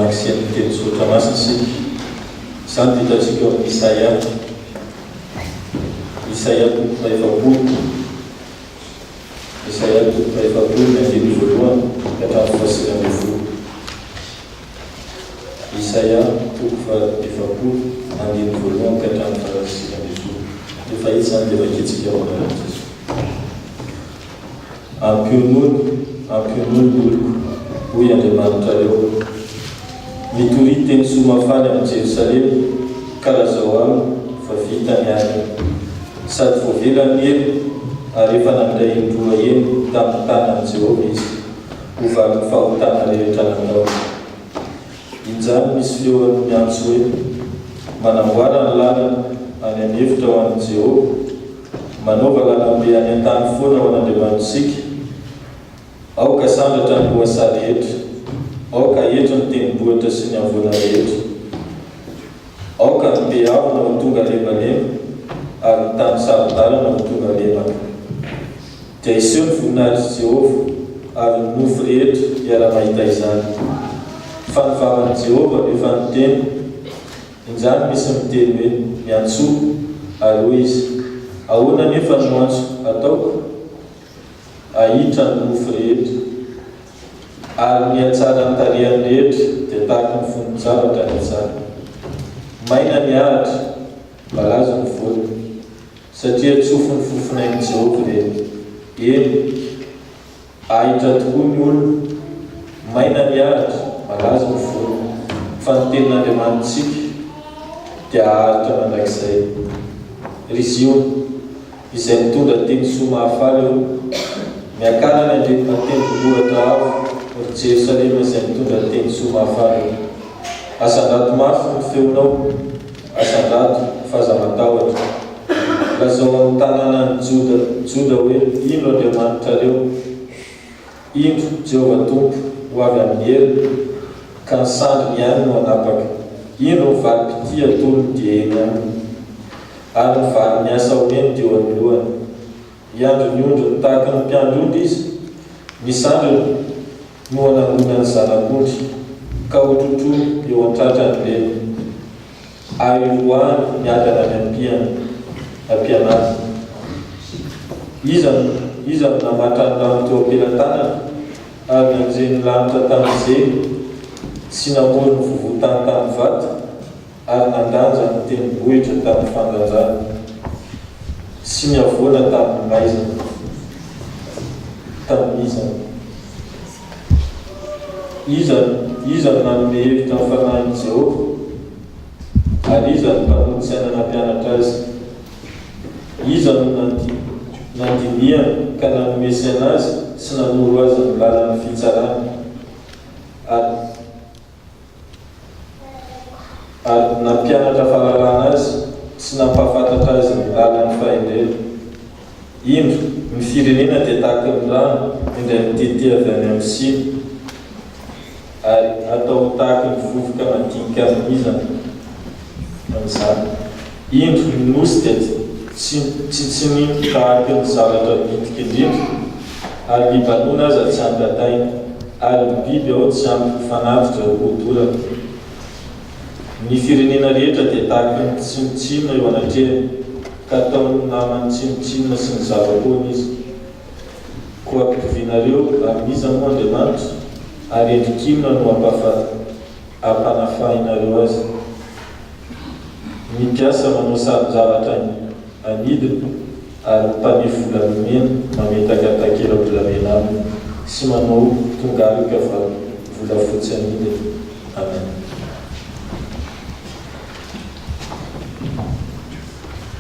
magasian'ny teny sotra masina sika. Izany ditantsika eo amin'ny Isaia toko faefapolo. Isaia toko faefapolo ny andiny voalohany ka hatramin'ny fahasivy ambin'ny folo. Isaia toko faefapolo andiny voalohany ka hatramin'ny fahasivy ambin'ny folo. Efa izy zany dia vakitsika ao anaty Jesosy. Ampion'olo hoy Andriamanitra reo, mitory teny somafaly amin'ny Jerosalema ka lazao aminy fa vita ny alina, sady voavelany ely ary efa nandray indroa eny tamin'ny tanan'i Jehova izy ho vaky fahotana rehetra natao. Injany misy feoany miantso hoe, manamboara ny lalana any an'efitra ho an'i Jehova, manaova lalambe any an-tany foana ho an'Andriamanitritsika. Aoka sandratra ny lohasaha rehetra, aoka etra ny tendrombohitra sy ny avoana rehetra, aoka ny mpehavana ho tonga lemalema ary ny tany sarodalana ho tonga lemaka. Dia iseho ny voninahitry Jehova ary ny nofo rehetra hiara-mahita izany. Fa ny vavan'i Jehova efa niteny, injany misy miteny hoe miantsoa ary hoy izy, ahoana nefa ny antso ataoko? Ahitra ny nofo rehetra ary ny atsara ny tarehany rehetra dia tahaka ny fonon-javatra ny tsara. Maina ny ahatra, malaza ny vola, satria tsofo ny fofonain'i Jehova ireny. Eny, ahitra tokoa ny olona, maina ny ahatra, malaza ny vola, fa ny tenin'Andriamanitsika dia ahatra mandrakizay. Ry Ziona, izay mitondra teny soa mahafaly eo, miakarana andretina tendrombohitra avo ry Jerosalema izay mitondra teny soa mahafaly eo. Asandrato mafy ny feonao, asandrato fahazamatahotra. Lazao amin'ny tanànan'ny Joda hoe, indro Andriamanitra reo, indro Jehova Tompo ho avy amin'ny hery, ka ny sandriny ihany no anapaka. Indro ny valim-pity atolony dia eny aminy, ary ny vary miasa omeny dia eo amin'ny lohany. Iandro ny ondriny tahaka ny mpiandro-ondry izy, ny sandriny no anangonany zanak'ondry, ka hotrotroy eo an-tratrany reny, ary hoany miadana ny ampianary. Iza no namatra ny rano teo ampelantanana ary nanjeny lanitra tamin'izeny sy namory ny vovotany tamin'ny vata ary nandanja ny tendrombohitra tamin'ny fandanjana sy ny avoana tamin'ny izana. Iza no nanome hevitra ny fanahin'i Jehova ary iza no mpanoritsy sy nanampianatra azy. Iza no nandiniany ka nanomesy anazy sy nanoro azy ny lalan'ny fitsarana ary nampianatra fahalalana azy sy nampahafantatra azy ny lalan'ny fahendrena. Indro ny firenena dia tahaka ny rano indray mitete avy any amin'ny siny ary atao tahaka ny vovoka madinika amin'ny izana amin'izany. Indro ny nosy dia tsy tsinino tahaka ny zavatra bitika indrindra ary libanona aza tsy ampy ataina ary ny biby ao tsy ampy fanavitra hodorana. Ny firenena rehetra dia tahaka ny tsinotsinona eo anatrehany ka ataony namany tsinotsinona sy ny zava-poana izy. Koa ampitovianareo amin'iza moa Andriamanitra ary endrikinona no ampanafahinareo azy. Mipiasa manao saron-javatra anidina ary mpane volamena mametaka takela-bolamena aminy sy manao tongalika volafotsy anidina. Amen.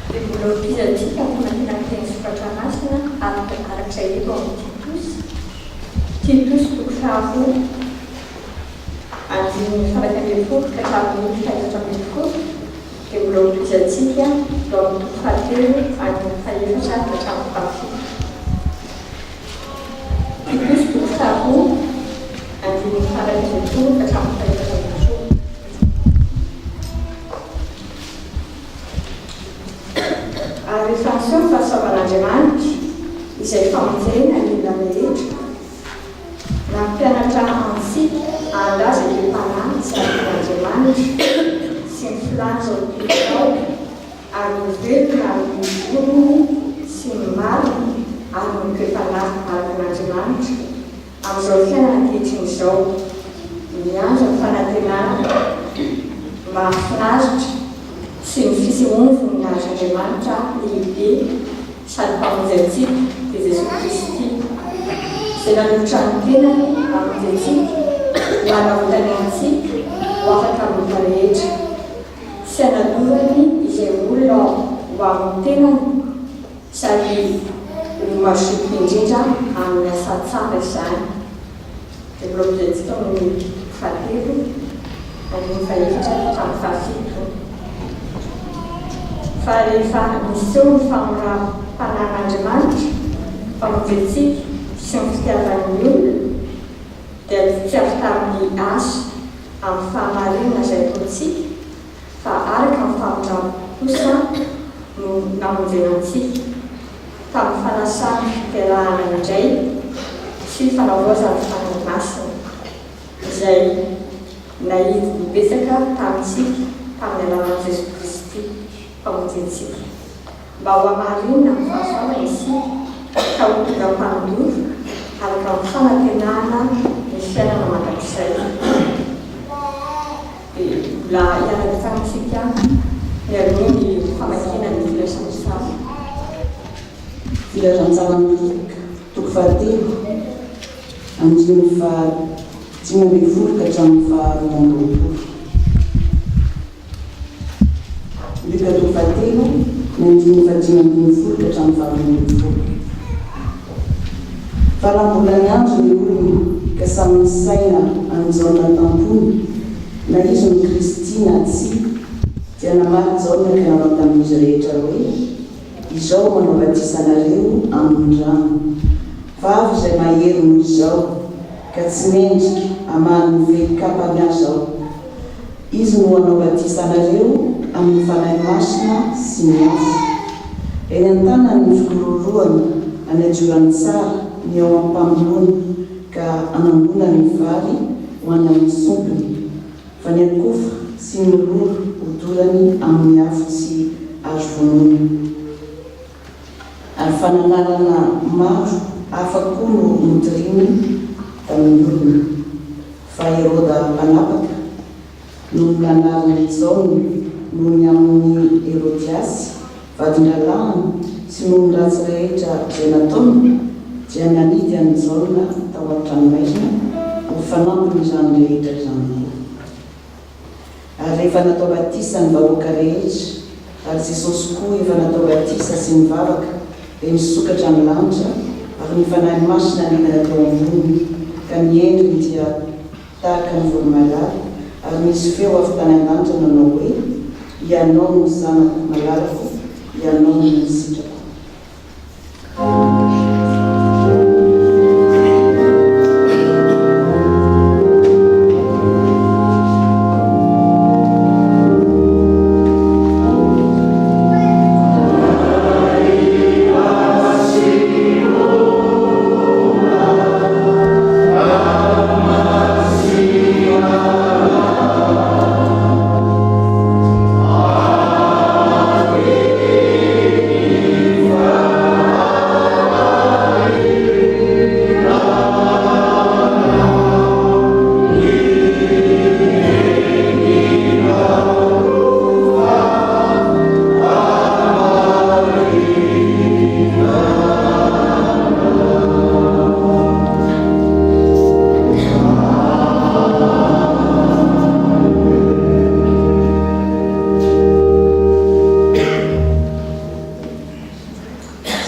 Mbola pizatsika famakiana ny teny sokatra masina arak'izay eto amin'ny Titus toko fahavolo andiny faraika ambin'ny folo ka hatramin'ny fahaefatra ambin'ny folo. Dia mbola pizatsika eo amin'ny toko fahatelo andiny fahaefatra ka hatramin'ny fahafito. Titus toko fahavolo andiny faraika ambin'ny folo ka hatramin'ny fahaefatra ambin'ny folo. Ary fahasoa ny fahasoavan'Andriamanitra izay famonjena ny olona rehetra nampianatra ansika andaza epanany sy atin'andriamanitra sy ny filanja opiao ary mivelona ny volony sy ny marina ary mipepanahy arakin'andriamanitra amin'izao fiainana ankehitriny izao miandra ny fanantenana mahafinaritra sy ny fisehoany voninahitran'Andriamanitra lehibe sady mpamonjy antsika dia Jesosy Kristy izay nanolotra ny tenany hamonjy antsika nanavotany antsika ho afaka amin'ny rehetra sy hanadorany izay olona ho amin'ny tenany sady ho mazoky indrindra amin'ny asa tsara izany. dia mbola mpizaintsika amin'ny fahatelo amin'ny faefatra hatramin'ny fahafito. Fa rehefa miseho ny famoram-panan'Andriamanitra mpamonjy antsika sy ny fitiavan'ny olona dia tsy avy tamin'ny asa amin'ny fahamarinana izay ataontsika fa araka ny famondrampo kosa no namonjena antsika tamin'ny fanasana fiterahana indray sy fanaovozany fanamasina izay nahidy nibetsaka tamintsika tamin'ny alalan'i Jesosy Kristy mpamonjy antsika mba ho hamarinana ny fahasoavana isika ka ho tonga mpandoro araka ny fanantenana ny fiainana mandrakizay. dia mbola hiara-tsana isika mialoha ny famakina ny filasamosavy. Filasan-tsavan'ny toko fahatelo andiny dimy ambin'ny folo ka hatramin'ny faharoa amby roapolo. Ndrika toko fahatelo ny andiny dimy ambin'ny folo ka hatramin'ny faharoa amby roapolo. Fa raha mbola niandro ny olona ka samy saina anjaona tampony na izy ny Kristina tsy dia namaly jaona ka nanao tamin'izy rehetra hoe izao manao batisanareo amin'ny rano. Vavy izay mahery noho izao ka tsy mendrika amany velin-kapany azao. Izy no hanao batisanareo amin'ny fanahy masina sy ny afo. Eny an-tanany ny fikororoana anajorany tsara ny ao am-pamolony ka anambona ny vary ho any amin'ny sompiny fa ny akofa sy ny lolo hodorany amin'ny afo tsy azo vonoina. Ary fananarana maro hafa koa no notiriny tamin'ny olona fa Heroda mpanapaka no nanarany Jaona noho ny amin'ny Herodiasy vadin-dralahany sy noho ny ratsy rehetra izay nataony dia nanidy any Jaona tao an-tranomaizina ho fanampiny izany rehetra izany. Ary rehefa natao batisa ny vahoaka rehetra ary Jesosy koa efa natao batisa sy mivavaka dia nisokatra ny lanitra ary ny fanahy masina nidina tao amboniny ka niendriny dia tahaka ny voromalala ary misy feo avy tany an-danitra nanao hoe ianao ny zanako malalako, ianao ny sitrako.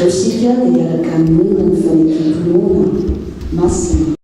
Zao sika dia miaraka amin'ny fanekam-pinoana masina.